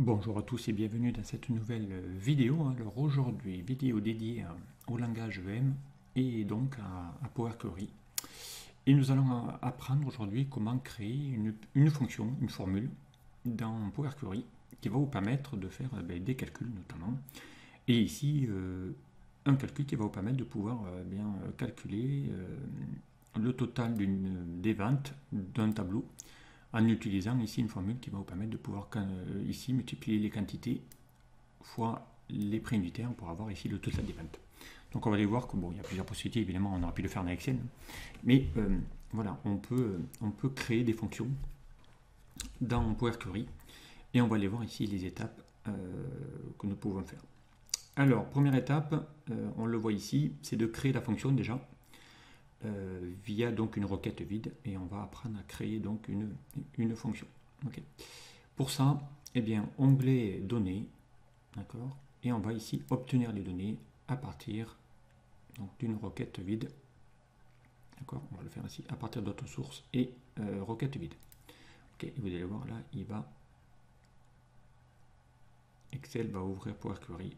Bonjour à tous et bienvenue dans cette nouvelle vidéo. Alors aujourd'hui, vidéo dédiée au langage EM et donc à Power Query. Et nous allons apprendre aujourd'hui comment créer une fonction, une formule dans Power Query qui va vous permettre de faire des calculs notamment. Et ici, un calcul qui va vous permettre de pouvoir calculer le total des ventes d'un tableau en utilisant ici une formule qui va vous permettre de pouvoir ici multiplier les quantités fois les prix unitaires pour avoir ici le total des ventes. Donc on va aller voir que bon, il y a plusieurs possibilités, évidemment on aurait pu le faire dans Excel, mais voilà, on peut créer des fonctions dans Power Query et on va aller voir ici les étapes que nous pouvons faire. Alors, première étape, on le voit ici, c'est de créer la fonction déjà via donc une requête vide et on va apprendre à créer donc une fonction. Okay. Pour ça, eh bien, onglet données, d'accord, et on va ici obtenir les données à partir d'une requête vide. D'accord, on va le faire ici à partir d'autres sources et requête vide. Ok, et vous allez voir là, Excel va ouvrir Power Query.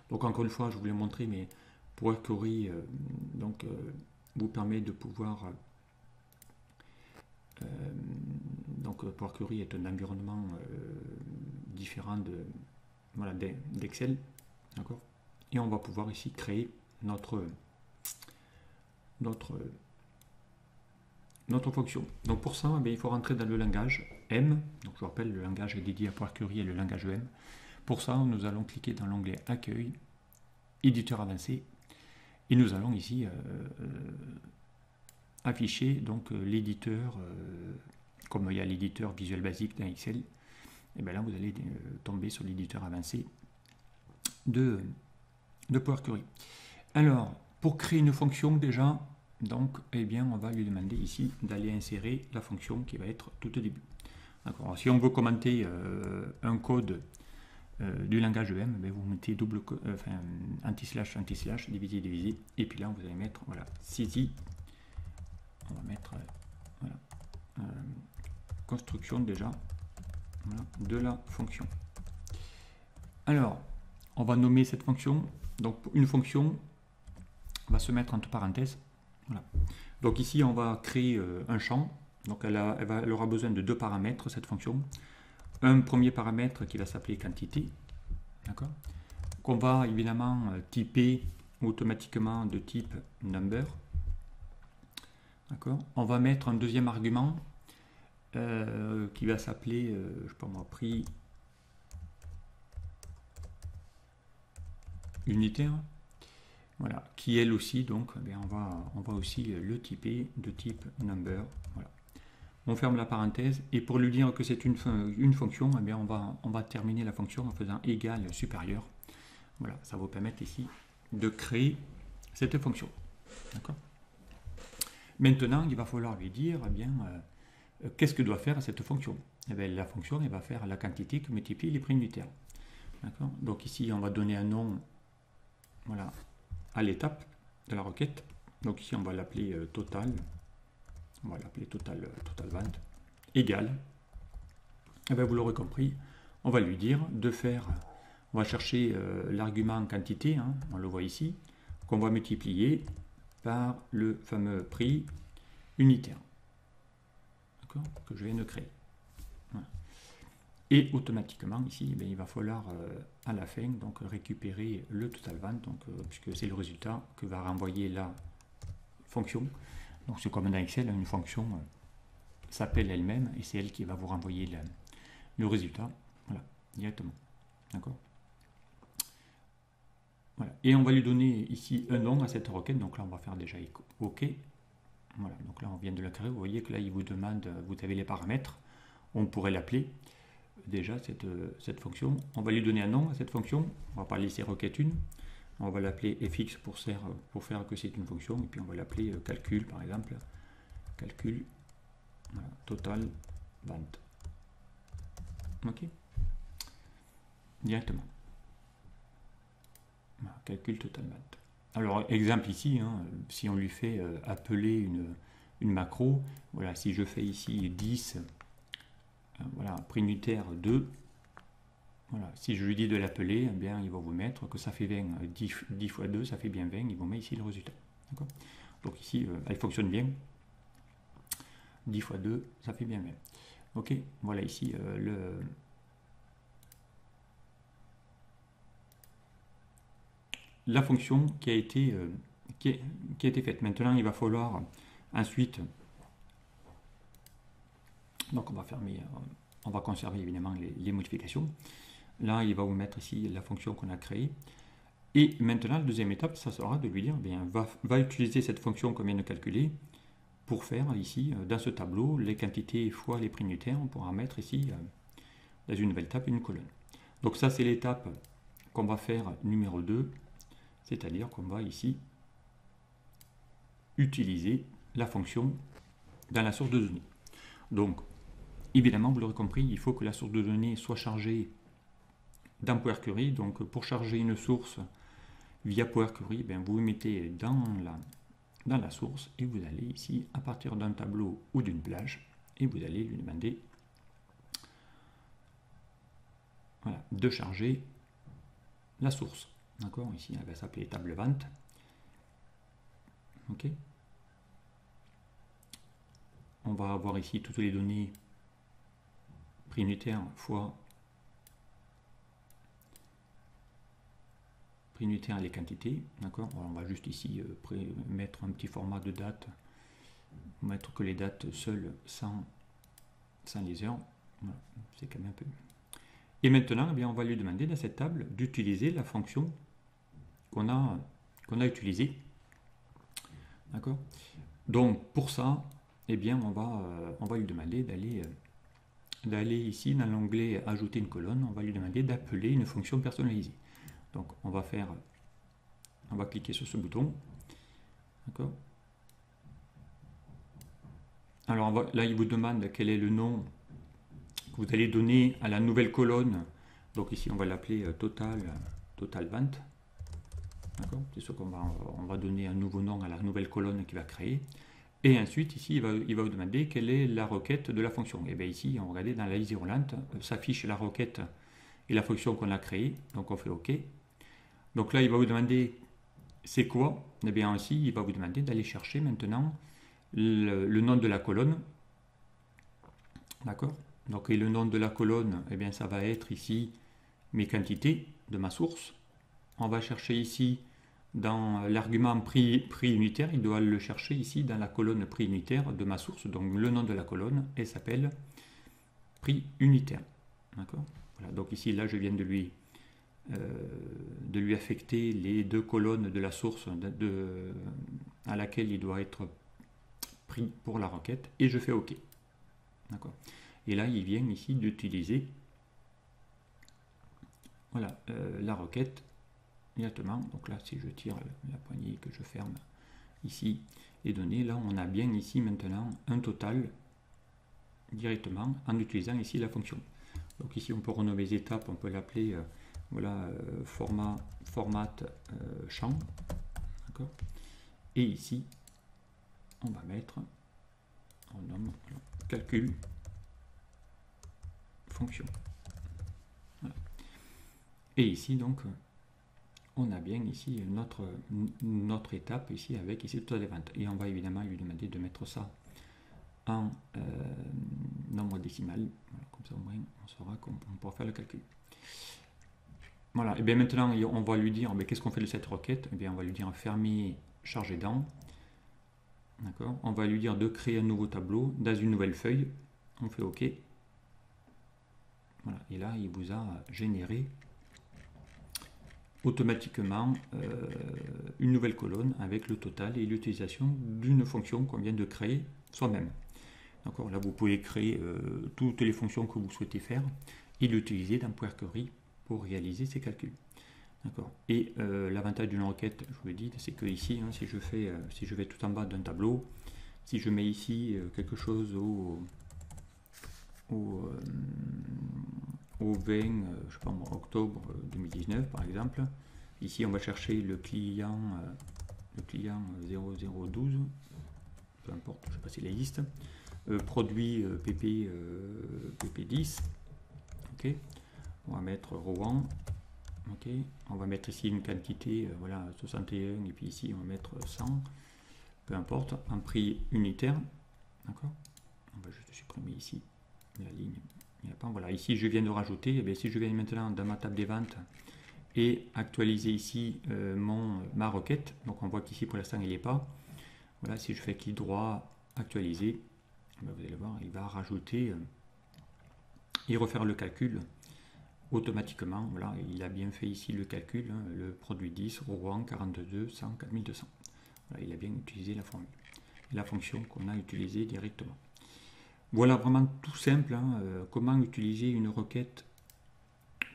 Donc encore une fois, je voulais montrer, mais Power Query vous permet de pouvoir... donc Power Query est un environnement différent d'Excel, d'accord. Et on va pouvoir ici créer notre fonction. Donc pour ça, il faut rentrer dans le langage M. Donc je vous rappelle, le langage dédié à Power Query est le langage M. Pour ça, nous allons cliquer dans l'onglet Accueil, Éditeur avancé, et nous allons ici afficher donc l'éditeur, comme il y a l'éditeur Visual Basic dans Excel, et bien là vous allez tomber sur l'éditeur avancé de Power Query. Alors, pour créer une fonction déjà, donc, eh bien, on va lui demander ici d'aller insérer la fonction qui va être tout au début. D'accord. Si on veut commenter un code du langage EM, vous mettez anti-slash, anti-slash, diviser, diviser, et puis là vous allez mettre, voilà, CZ, on va mettre, construction déjà, voilà, de la fonction. Alors, on va nommer cette fonction, donc une fonction va se mettre entre parenthèses, voilà. Donc ici on va créer un champ, donc elle aura besoin de deux paramètres cette fonction. Un premier paramètre qui va s'appeler quantité, d'accord, qu'on va évidemment typer automatiquement de type number, d'accord. On va mettre un deuxième argument qui va s'appeler, je sais pas moi, prix unitaire, voilà, qui elle aussi, donc, on va aussi le typer de type number, voilà. On ferme la parenthèse et pour lui dire que c'est une fonction, on va terminer la fonction en faisant égal supérieur. Voilà, ça va vous permettre ici de créer cette fonction. D'accord. Maintenant, il va falloir lui dire qu'est-ce que doit faire cette fonction. La fonction elle va faire la quantité qui multiplie les prix unitaires. D'accord. Donc ici, on va donner un nom, voilà, à l'étape de la requête. Donc ici, on va l'appeler total. On va l'appeler total vente égal. Vous l'aurez compris, on va lui dire de faire, on va chercher l'argument quantité, hein, on le voit ici, qu'on va multiplier par le fameux prix unitaire, d'accord, que je viens de créer. Voilà. Et automatiquement ici, il va falloir à la fin donc récupérer le total vente, donc puisque c'est le résultat que va renvoyer la fonction. Donc c'est comme dans Excel, une fonction s'appelle elle-même et c'est elle qui va vous renvoyer le résultat, voilà, directement. D'accord. Voilà. Et on va lui donner ici un nom à cette requête, donc là on va faire déjà OK. Voilà, donc là on vient de la créer, vous voyez que là il vous demande, vous avez les paramètres, on pourrait l'appeler déjà cette fonction. On va lui donner un nom à cette fonction, on va pas laisser requête 1. On va l'appeler fx pour faire que c'est une fonction, et puis on va l'appeler calcul par exemple, calcul, voilà, total vente. Ok, directement. Voilà, calcul total vente. Alors exemple ici, hein, si on lui fait appeler une macro. Voilà, si je fais ici 10, voilà, prix unitaire 2, voilà, si je lui dis de l'appeler, eh bien, il va vous mettre que ça fait 20, 10 fois 2, ça fait bien 20, il vous met ici le résultat. Donc ici, elle fonctionne bien. 10 fois 2, ça fait bien 20. Ok, voilà ici la fonction qui a été faite. Maintenant, il va falloir ensuite, donc on va fermer, on va conserver évidemment les modifications. Là, il va vous mettre ici la fonction qu'on a créée. Et maintenant, la deuxième étape, ça sera de lui dire, bien, va utiliser cette fonction qu'on vient de calculer pour faire ici, dans ce tableau, les quantités fois les prix unitaires. On pourra mettre ici, dans une nouvelle table, une colonne. Donc ça, c'est l'étape qu'on va faire numéro 2, c'est-à-dire qu'on va ici utiliser la fonction dans la source de données. Donc, évidemment, vous l'aurez compris, il faut que la source de données soit chargée dans Power Query. Donc, pour charger une source via Power Query, bien, vous mettez dans la source et vous allez ici, à partir d'un tableau ou d'une plage, et vous allez lui demander, voilà, de charger la source. D'accord? Ici, elle va s'appeler table vente. Ok? On va avoir ici toutes les données prix unitaire fois prix unitaire et les quantités. D'accord? On va juste ici mettre un petit format de date, mettre que les dates seules sans les heures. Voilà, c'est quand même un peu mieux. Et maintenant, eh bien, on va lui demander dans cette table d'utiliser la fonction qu'on a utilisée. D'accord? Donc pour ça, eh bien, on va lui demander d'aller ici dans l'onglet ajouter une colonne. On va lui demander d'appeler une fonction personnalisée. Donc on va cliquer sur ce bouton. D'accord? Alors là, il vous demande quel est le nom que vous allez donner à la nouvelle colonne. Donc ici, on va l'appeler total vente. D'accord? C'est sûr qu'on va donner un nouveau nom à la nouvelle colonne qu'il va créer. Et ensuite, ici, il va vous demander quelle est la requête de la fonction. Et bien ici, on regardez dans la liste déroulante, s'affiche la requête et la fonction qu'on a créée. Donc on fait OK. Donc là, il va vous demander c'est quoi. Et bien aussi, il va vous demander d'aller chercher maintenant le nom de la colonne. D'accord? Donc et le nom de la colonne, eh bien ça va être ici mes quantités de ma source. On va chercher ici dans l'argument prix unitaire, il doit le chercher ici dans la colonne prix unitaire de ma source. Donc le nom de la colonne, elle s'appelle prix unitaire. D'accord? Voilà, donc ici, là, je viens de lui affecter les deux colonnes de la source à laquelle il doit être pris pour la requête, et je fais OK. D'accord? Et là, il vient ici d'utiliser, voilà, la requête directement. Donc là, si je tire la poignée que je ferme ici les données, là, on a bien ici maintenant un total directement en utilisant ici la fonction. Donc ici, on peut renommer les étapes, on peut l'appeler voilà, format champ. D'accord? Et ici, on va mettre, on nomme calcul fonction. Voilà. Et ici, donc, on a bien ici notre étape ici avec ici total des ventes. Et on va évidemment lui demander de mettre ça en nombre décimal. Voilà, comme ça au moins on saura qu'on pourra faire le calcul. Voilà, et bien maintenant on va lui dire qu'est-ce qu'on fait de cette requête. Et bien on va lui dire fermer charger dans. D'accord. On va lui dire de créer un nouveau tableau dans une nouvelle feuille. On fait OK. Voilà, et là il vous a généré automatiquement une nouvelle colonne avec le total et l'utilisation d'une fonction qu'on vient de créer soi-même. D'accord, là vous pouvez créer toutes les fonctions que vous souhaitez faire et l'utiliser dans Power Query pour réaliser ces calculs. D'accord. Et l'avantage d'une requête, je vous l'ai dit, c'est que ici, hein, si je vais tout en bas d'un tableau, si je mets ici quelque chose au 20 je sais pas, octobre 2019 par exemple, ici on va chercher le client 0012, peu importe, je ne sais pas si la liste, produit PP10, ok, on va mettre Rouen, ok, on va mettre ici une quantité, voilà, 61, et puis ici on va mettre 100, peu importe, un prix unitaire, d'accord, on va juste supprimer ici la ligne, voilà, ici je viens de rajouter, et bien si je viens maintenant dans ma table des ventes, et actualiser ici ma requête, donc on voit qu'ici pour l'instant il n'est pas, voilà, si je fais clic droit, actualiser, vous allez voir, il va rajouter et refaire le calcul automatiquement. Voilà, il a bien fait ici le calcul, hein, le produit 10, Rouen 42, 100, 4200. Voilà, il a bien utilisé la formule, la fonction qu'on a utilisée directement. Voilà, vraiment tout simple, hein, comment utiliser une requête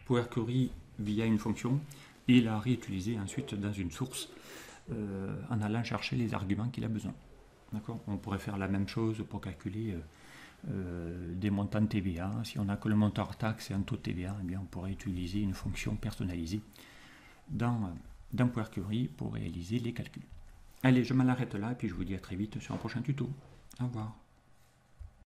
Power Query via une fonction et la réutiliser ensuite dans une source en allant chercher les arguments qu'il a besoin. D'accord ? On pourrait faire la même chose pour calculer des montants de TVA. Si on n'a que le montant hors taxe et un taux de TVA, eh bien on pourrait utiliser une fonction personnalisée dans Power Query pour réaliser les calculs. Allez, je m'en arrête là et puis je vous dis à très vite sur un prochain tuto. Au revoir.